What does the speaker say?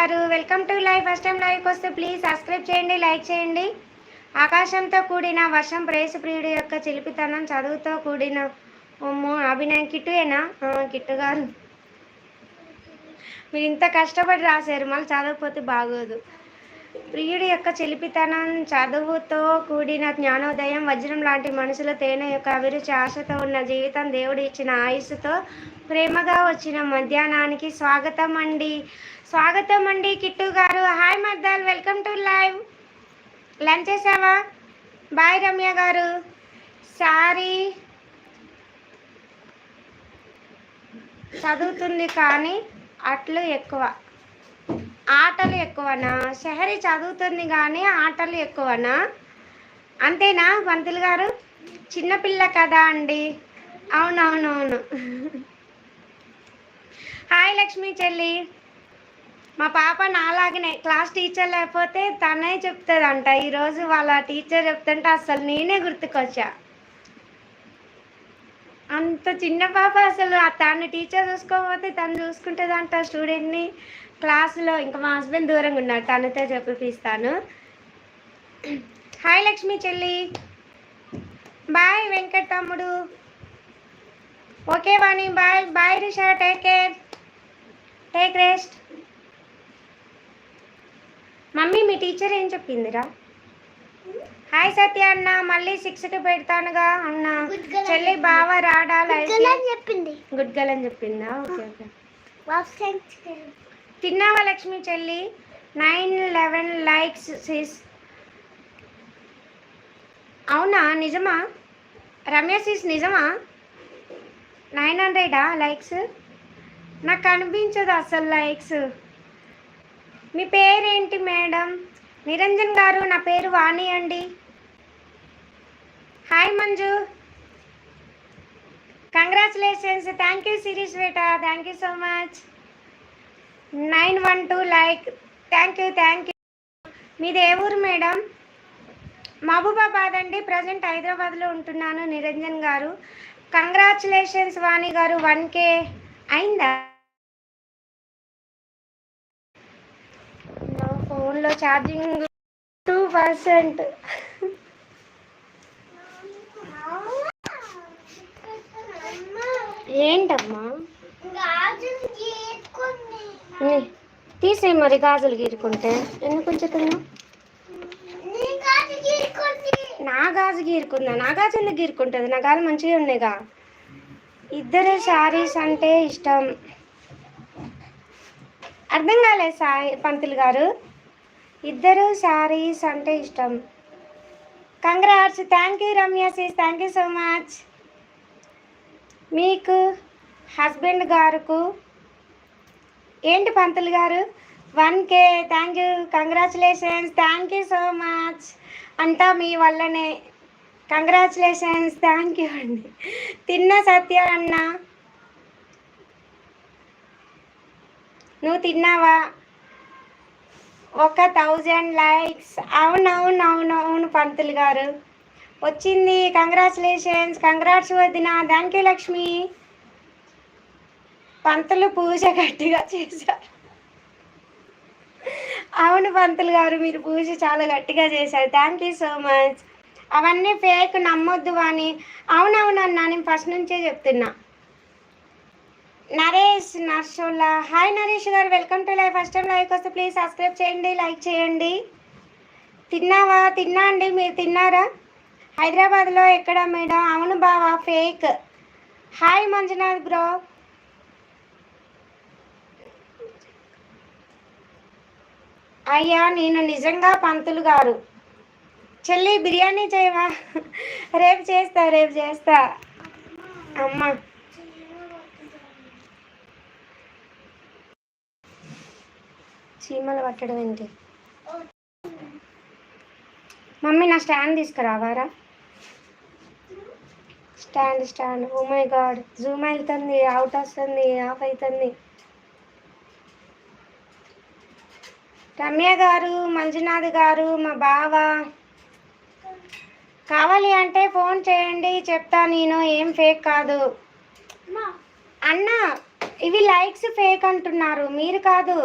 గారు, welcome to live. First time లైవ్కి వస్తే ప్లీజ్ సబ్స్క్రైబ్ చేయండి, లైక్ చేయండి. ఆకాశంతో కూడిన వర్షం ప్రేయసు యొక్క చిలిపితనం, చదువుతో కూడిన అభినయం. కిట్టుయేనా? కిట్టు గారు, మీరు ఇంత కష్టపడి రాశారు, మళ్ళీ చదవకపోతే బాగోదు. ప్రియుడి యొక్క చిలిపితనం, చదువుతో కూడిన జ్ఞానోదయం, వజ్రం లాంటి మనుషుల తేనె యొక్క అభిరుచి, ఆశతో ఉన్న జీవితం, దేవుడు ఇచ్చిన ఆయుస్సుతో ప్రేమగా వచ్చిన మధ్యాహ్నానికి స్వాగతం అండి. స్వాగతం అండి కిట్టు గారు. Hi Maddal, welcome to live. Lunch చేసావా? బాయ్ రమ్య గారు. సారీ, చదువుతుంది కానీ అట్లు ఎక్కువ, ఆటలు ఎక్కువనా? షహరి చదువుతుంది కానీ ఆటలు ఎక్కువనా? అంతేనా పంతులు గారు? చిన్నపిల్ల కదా అండి. అవునవునవును. హాయ్ లక్ష్మి చెల్లి. మా పాప నాలాగనే క్లాస్ టీచర్ లేకపోతే తనే చెప్తుందంట. ఈరోజు వాళ్ళ టీచర్ చెప్తుంటే అసలు నేనే గుర్తుకొచ్చా. అంత చిన్న పాప, అసలు తను టీచర్ చూసుకోకపోతే తను చూసుకుంటుందంట స్టూడెంట్ని క్లాసులో. ఇంకా మా హస్బెండ్ దూరంగా ఉన్నాడు, తనతో చెప్పిస్తాను. హాయ్ లక్ష్మి చెల్లి. బాయ్ వెంకట్ తమ్ముడు. Okay Vani, bye. Bye Risha, take care, take rest. Mummy మీ టీచర్ ఏం చెప్పిందిరా? హాయ్ సత్య అన్న, మళ్ళీ 6కి పెడతానుగా అన్న. చెల్లి బావ రాడా? చెప్పింది గుడ్ గర్ల్ అని చెప్పిందా? Okay okay. తిన్నావా లక్ష్మి చెల్లి? 911 లైక్స్ సిస్. అవునా, నిజమా రమ్య సిస్? నిజమా 900 లైక్స్? నాకు కనిపించదు అసలు లైక్స్. మీ పేరేంటి మేడం? నిరంజన్ గారు, నా పేరు వాణి అండి. Hi Manju, congratulations. Thank you series beta, thank you so much. 912 like, thank you thank you. మీది ఏ ఊరు మేడం? మహబూబాబాద్ అండి. ప్రజెంట్ హైదరాబాద్లో ఉంటున్నాను. నిరంజన్ గారు, కంగ్రాచులేషన్స్. వాణి గారు 1K అయిందా? నా ఫోన్లో ఛార్జింగ్ 2%. ఏంటమ్మా? తీసే మరి, గాజులు గీరుకుంటే ఎందుకు ఉంచుతున్నా? నా గాజు గీరుకుందా? నా గాజు ఎందుకు గీరుకుంటుంది? నా గాజు మంచిగా ఉండేగా. ఇద్దరు శారీస్ అంటే ఇష్టం. అర్థం కాలేదు సాయి పంతులు గారు. ఇద్దరు శారీస్ అంటే ఇష్టం. Congrats. Thank you Ramya sis, thank you so much. మీకు హస్బెండ్ గారుకు ఏంటి పంతులు గారు? 1K, thank you, congratulations, thank you so much. అంతా మీ వల్లనే. కంగ్రాచులేషన్స్, థ్యాంక్ యూ అండి. తిన్న సత్య అన్న, నువ్వు తిన్నావా? 1000 లైక్స్. అవునవునవునవును పంతులు గారు, వచ్చింది. కంగ్రాచులేషన్స్. కంగ్రాట్స్ వదిన. Thank you Lakshmi. పంతులు పూజ గట్టిగా చేశారు. అవును పంతులు గారు, మీరు పూజ చాలా గట్టిగా చేశారు. Thank you so much. అవన్నీ ఫేక్, నమ్మొద్దు అని. అవునవునన్నా, నేను ఫస్ట్ నుంచే చెప్తున్నా. నరేష్ నర్సోలా. హాయ్ నరేష్ గారు, welcome to live. First time లైవ్కి వస్తే ప్లీజ్ సబ్స్క్రైబ్ చేయండి, లైక్ చేయండి. తిన్నావా? తిన్నా అండి, మీరు తిన్నారా? హైదరాబాద్లో ఎక్కడ మేడం? అవును బావా, ఫేక్. Hi Manjunath bro. అయ్యా నేను నిజంగా పంతులు గారు. చెల్లి బిర్యానీ చేయవా? రేపు చేస్తా అమ్మ. చీమలు పట్టడం ఏంటి? మమ్మీ నా స్టాండ్ తీసుకురావారా? Stand. Oh my god, zoom అవుతుంది, అవుట్ వస్తుంది, ఆఫ్ అవుతుంది. రమ్య గారు, మంజునాథ్ గారు, మా బావ కావాలి అంటే ఫోన్ చేయండి, చెప్తా. నేను ఏం ఫేక్ కాదు అన్న. ఇవి లైక్స్ ఫేక్ అంటున్నారు, మీరు కాదు.